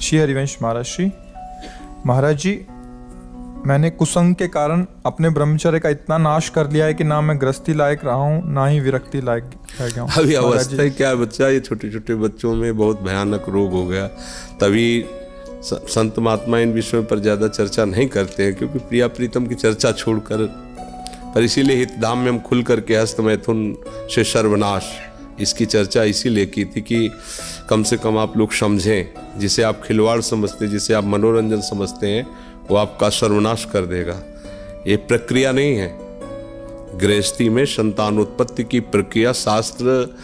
श्री हरिवंश महाराज जी, मैंने कुसंग के कारण अपने ब्रह्मचर्य का इतना नाश कर लिया है कि ना मैं गृहस्थी लायक रहा हूँ, ना ही विरक्ति लायक रह गया हूँ। अभी अवस्था क्या बच्चा, ये छोटे छोटे बच्चों में बहुत भयानक रोग हो गया। तभी संत महात्मा इन विषयों पर ज़्यादा चर्चा नहीं करते हैं, क्योंकि प्रिया प्रीतम की चर्चा छोड़कर, पर इसीलिए हितधाम में हम खुल करके हस्त मैथुन से सर्वनाश इसकी चर्चा इसीलिए की थी कि कम से कम आप लोग समझें। जिसे आप खिलवाड़ समझते, जिसे आप मनोरंजन समझते हैं, वो आपका सर्वनाश कर देगा। ये प्रक्रिया नहीं है। गृहस्थी में संतानोत्पत्ति की प्रक्रिया शास्त्र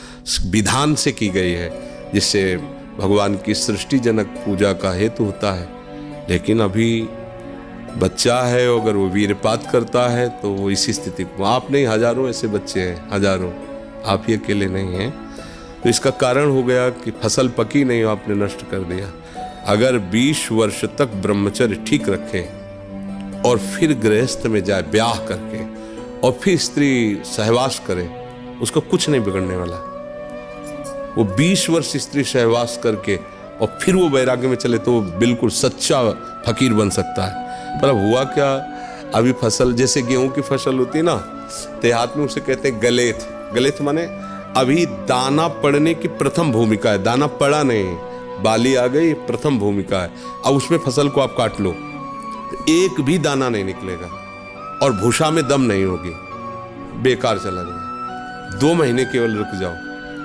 विधान से की गई है, जिससे भगवान की सृष्टि जनक पूजा का हेतु होता है। लेकिन अभी बच्चा है, अगर वो वीरपात करता है तो वो इसी स्थिति को, आप नहीं, हजारों ऐसे बच्चे हैं, हजारों, आप ही अकेले नहीं हैं। तो इसका कारण हो गया कि फसल पकी नहीं, आपने नष्ट कर दिया। अगर 20 वर्ष तक ब्रह्मचर्य ठीक रखे और फिर गृहस्थ में जाए ब्याह करके, और फिर स्त्री सहवास करे, उसको कुछ नहीं बिगड़ने वाला। वो 20 वर्ष स्त्री सहवास करके और फिर वो वैराग्य में चले तो वो बिल्कुल सच्चा फकीर बन सकता है। पर अब हुआ क्या, अभी फसल जैसे गेहूं की फसल होती है ना, देहात में उसे कहते हैं गलेथ। गलेथ माने अभी दाना पड़ने की प्रथम भूमिका है, दाना पड़ा नहीं, बाली आ गई, प्रथम भूमिका है। अब उसमें फसल को आप काट लो, एक भी दाना नहीं निकलेगा और भूसा में दम नहीं होगी, बेकार चला जाएगा। 2 महीने केवल रुक जाओ,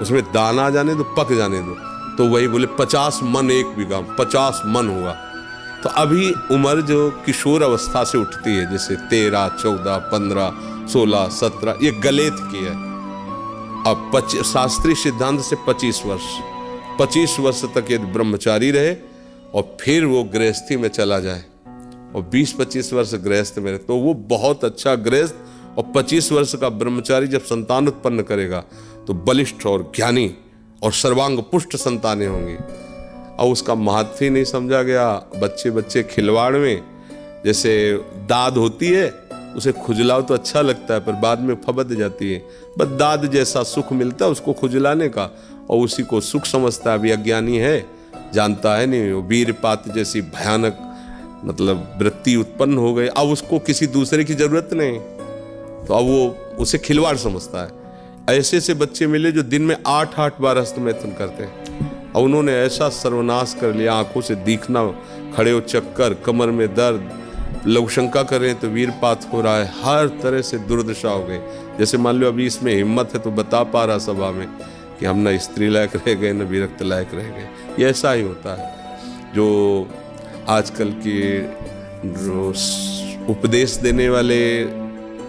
उसमें दाना आ जाने दो, पक जाने दो, तो वही बोले 50 मन 1 बीघा, 50 मन हुआ। तो अभी उम्र जो किशोर अवस्था से उठती है, जैसे 13, 14, 15, 16, 17, ये गलेथ की है। अब शास्त्रीय सिद्धांत से 25 वर्ष तक यदि ब्रह्मचारी रहे और फिर वो गृहस्थी में चला जाए और 20-25 वर्ष गृहस्थ में रहे, तो वो बहुत अच्छा गृहस्थ। और 25 वर्ष का ब्रह्मचारी जब संतान उत्पन्न करेगा तो बलिष्ठ और ज्ञानी और सर्वांग पुष्ट संतानें होंगी। और उसका महत्व ही नहीं समझा गया। बच्चे खिलवाड़ में जैसे दाद होती है, उसे खुजलाओ तो अच्छा लगता है, पर बाद में फबद जाती है। बस दाद जैसा सुख मिलता है उसको खुजलाने का, और उसी को सुख समझता है। अभी अज्ञानी है, जानता है नहीं। वो वीरपात जैसी भयानक मतलब वृत्ति उत्पन्न हो गई। अब उसको किसी दूसरे की जरूरत नहीं, तो अब वो उसे खिलवाड़ समझता है। ऐसे ऐसे बच्चे मिले जो दिन में 8-8 बार हस्तमैथुन करते हैं, और उन्होंने ऐसा सर्वनाश कर लिया, आंखों से दिखना, खड़े हो चक्कर, कमर में दर्द, लघुशंका करें तो वीरपात हो रहा है, हर तरह से दुर्दशा हो गई। जैसे मान लो अभी इसमें हिम्मत है तो बता पा रहा सभा में कि हम न स्त्री लायक रह गए, न विरक्त लायक रह गए। ये ऐसा ही होता है। जो आजकल के उपदेश देने वाले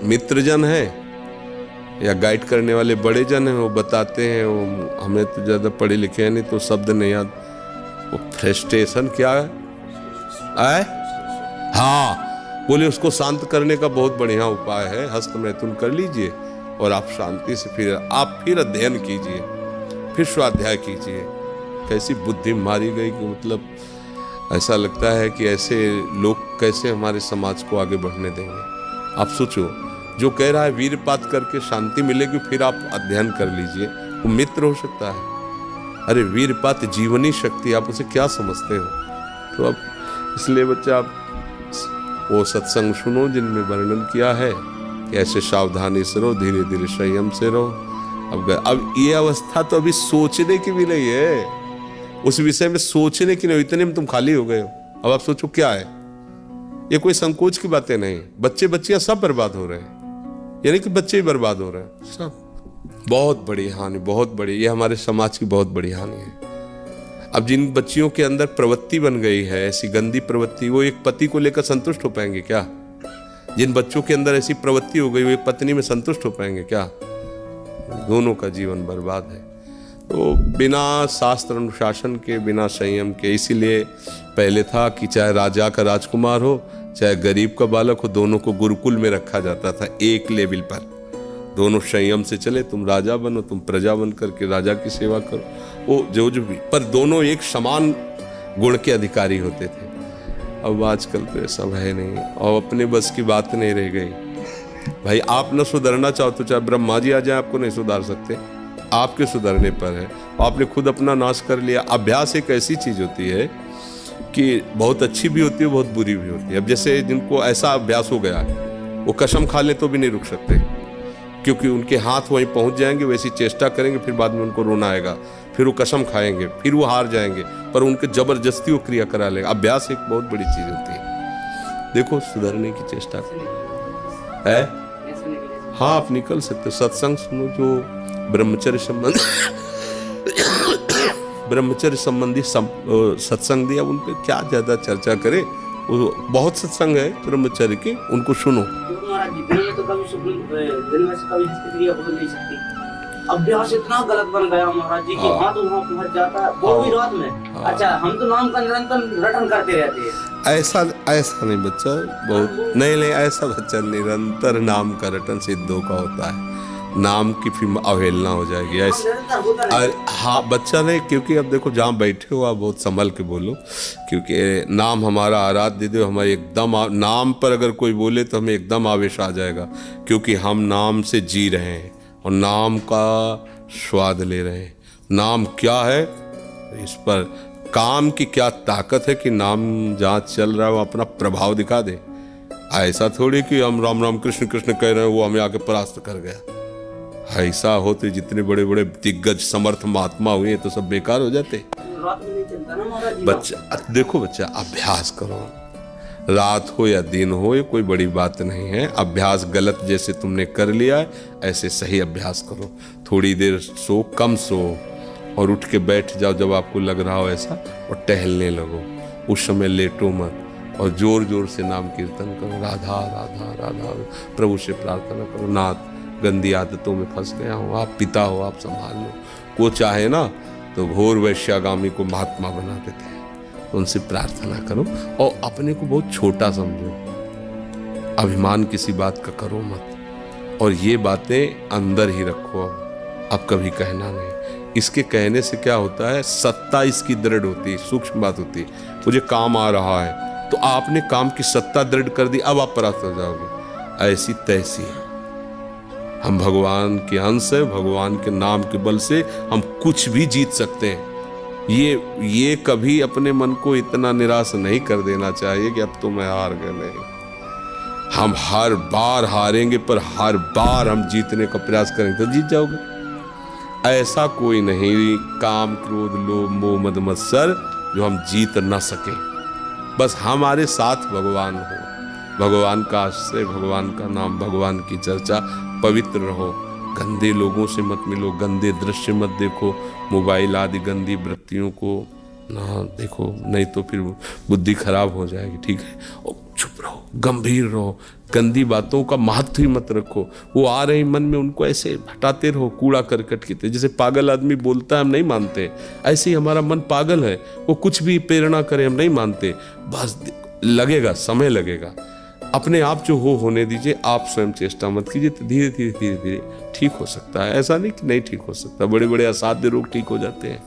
मित्रजन हैं या गाइड करने वाले बड़े जन हैं, वो बताते हैं, वो हमें तो ज़्यादा पढ़े लिखे हैं नहीं तो शब्द नहीं याद, वो फ्रस्ट्रेशन क्या है, हाँ, बोले उसको शांत करने का बहुत बढ़िया उपाय है, हस्तमैथुन कर लीजिए और आप शांति से फिर अध्ययन कीजिए, फिर स्वाध्याय कीजिए। कैसी बुद्धि मारी गई कि मतलब ऐसा लगता है कि ऐसे लोग कैसे हमारे समाज को आगे बढ़ने देंगे। आप सोचो, जो कह रहा है वीरपात करके शांति मिलेगी, फिर आप अध्ययन कर लीजिए, वो मित्र हो सकता है। अरे वीरपात जीवनी शक्ति, आप उसे क्या समझते हो? तो अब इसलिए बच्चा आप वो सत्संग सुनो जिनमें वर्णन किया है कि ऐसे सावधानी से रहो, धीरे धीरे संयम से रहो। अब ये अवस्था तो अभी सोचने की भी नहीं है, उस विषय में सोचने की नहीं, इतने में तुम खाली हो गए हो। अब आप सोचो क्या है, ये कोई संकोच की बातें नहीं। बच्चियां सब बर्बाद हो रहे हैं, यानी कि बच्चे ही बर्बाद हो रहे हैं सब। बहुत बड़ी हानि, बहुत बड़ी, ये हमारे समाज की बहुत बड़ी हानि है। अब जिन बच्चियों के अंदर प्रवृत्ति बन गई है, ऐसी गंदी प्रवृत्ति, वो एक पति को लेकर संतुष्ट हो पाएंगे क्या? जिन बच्चों के अंदर ऐसी प्रवृत्ति हो गई, वो एक पत्नी में संतुष्ट हो पाएंगे क्या? दोनों का जीवन बर्बाद है। तो बिना शास्त्र अनुशासन के, बिना संयम के, इसीलिए पहले था कि चाहे राजा का राजकुमार हो, चाहे गरीब का बालक हो, दोनों को गुरुकुल में रखा जाता था एक लेवल पर। दोनों संयम से चले, तुम राजा बनो, तुम प्रजा बन करके राजा की सेवा करो, वो जो भी, पर दोनों एक समान गुण के अधिकारी होते थे। अब आजकल तो ऐसा है नहीं, और अपने बस की बात नहीं रह गई। भाई आप न सुधरना चाहो तो चाहे ब्रह्मा जी आ जाए, आपको नहीं सुधार सकते, आपके सुधरने पर है। आपने खुद अपना नाश कर लिया। अभ्यास एक ऐसी चीज होती है कि बहुत अच्छी भी होती है, बहुत बुरी भी होती है। अब जैसे जिनको ऐसा अभ्यास हो गया है, वो कसम खा ले तो भी नहीं रुक सकते, क्योंकि उनके हाथ वहीं पहुंच जाएंगे, वैसी चेष्टा करेंगे, फिर बाद में उनको रोना आएगा, फिर वो कसम खाएंगे, फिर वो हार जाएंगे, पर उनके जबरदस्ती वो क्रिया करा लेगा। अभ्यास एक बहुत बड़ी चीज होती है। देखो सुधरने की चेष्टा है। हाँ, आप निकल सकते हो। सत्संग सुनो, जो ब्रह्मचर्य संबंधी सत्संग दिया, उन पे क्या ज्यादा चर्चा करे। वो बहुत सत्संग है ब्रह्मचर्य के, उनको सुनो। अभ्यास इतना गलत बन गया महाराज जी कि हाँ तो वहाँ पहुँच जाता है वो भी रात में। अच्छा, हम तो नाम का निरंतर रटन करते रहते हैं। ऐसा नहीं बच्चा, बहुत नहीं, ऐसा बच्चा निरंतर नाम का रटन सिद्धों का होता है। नाम की फिर अवहेलना हो जाएगी ऐसे। हाँ बच्चा नहीं, क्योंकि अब देखो जहाँ बैठे हो आप बहुत संभल के बोलो, क्योंकि नाम हमारा आराध्य देव, हमारे एकदम नाम पर अगर कोई बोले तो हमें एकदम आवेश आ जाएगा, क्योंकि हम नाम से जी रहे हैं और नाम का स्वाद ले रहे हैं। नाम क्या है, इस पर काम की क्या ताकत है कि नाम जहाँ चल रहा है वो अपना प्रभाव दिखा दे। ऐसा थोड़ी कि हम राम राम कृष्ण कृष्ण कह रहे हैं वो हमें आके परास्त कर गया। ऐसा होते जितने बड़े बड़े दिग्गज समर्थ महात्मा हुए तो सब बेकार हो जाते। बच्चा देखो, बच्चा अभ्यास करो, रात हो या दिन हो, ये कोई बड़ी बात नहीं है। अभ्यास गलत जैसे तुमने कर लिया है, ऐसे सही अभ्यास करो। थोड़ी देर सो, कम सो, और उठ के बैठ जाओ जब आपको लग रहा हो ऐसा, और टहलने लगो। उस समय लेटो मत, और जोर जोर से नाम कीर्तन करो, राधा राधा राधा। प्रभु से प्रार्थना करो, नाथ गंदी आदतों में फंस गया हूँ, आप पिता हो, आप संभाल लो। वो चाहे ना तो घोर वैश्यागामी को महात्मा बना देते हैं, तो उनसे प्रार्थना करो और अपने को बहुत छोटा समझो। अभिमान किसी बात का करो मत, और ये बातें अंदर ही रखो। अब कभी कहना नहीं। इसके कहने से क्या होता है, सत्ता इसकी दृढ़ होती है, सूक्ष्म बात होती है। मुझे काम आ रहा है तो आपने काम की सत्ता दृढ़ कर दी, अब आप परास्त हो जाओगे। ऐसी तैसी है। हम भगवान के अंश है, भगवान के नाम के बल से हम कुछ भी जीत सकते हैं। ये कभी अपने मन को इतना निराश नहीं कर देना चाहिए कि अब तो मैं हार गया। नहीं, हम हर बार हारेंगे, पर हर बार हम जीतने का प्रयास करेंगे तो जीत जाओगे। ऐसा कोई नहीं काम क्रोध लोभ मोह मद मत्सर जो हम जीत न सके। बस हमारे साथ भगवान हो, भगवान का आश्रय, भगवान का नाम, भगवान की चर्चा। पवित्र रहो, गंदे लोगों से मत मिलो, गंदे दृश्य मत देखो, मोबाइल आदि गंदी वृत्तियों को ना देखो, नहीं तो फिर बुद्धि खराब हो जाएगी। ठीक है, और चुप रहो, गंभीर रहो, गंदी बातों का महत्व ही मत रखो। वो आ रही मन में, उनको ऐसे हटाते रहो, कूड़ा करकट की तरह। जैसे पागल आदमी बोलता है हम नहीं मानते, ऐसे ही हमारा मन पागल है, वो कुछ भी प्रेरणा करे हम नहीं मानते। बस लगेगा, समय लगेगा, अपने आप जो होने दीजिए। आप स्वयं चेष्टा मत कीजिए, तो धीरे धीरे धीरे धीरे ठीक हो सकता है। ऐसा नहीं कि नहीं ठीक हो सकता, बड़े बड़े असाध्य रोग ठीक हो जाते हैं।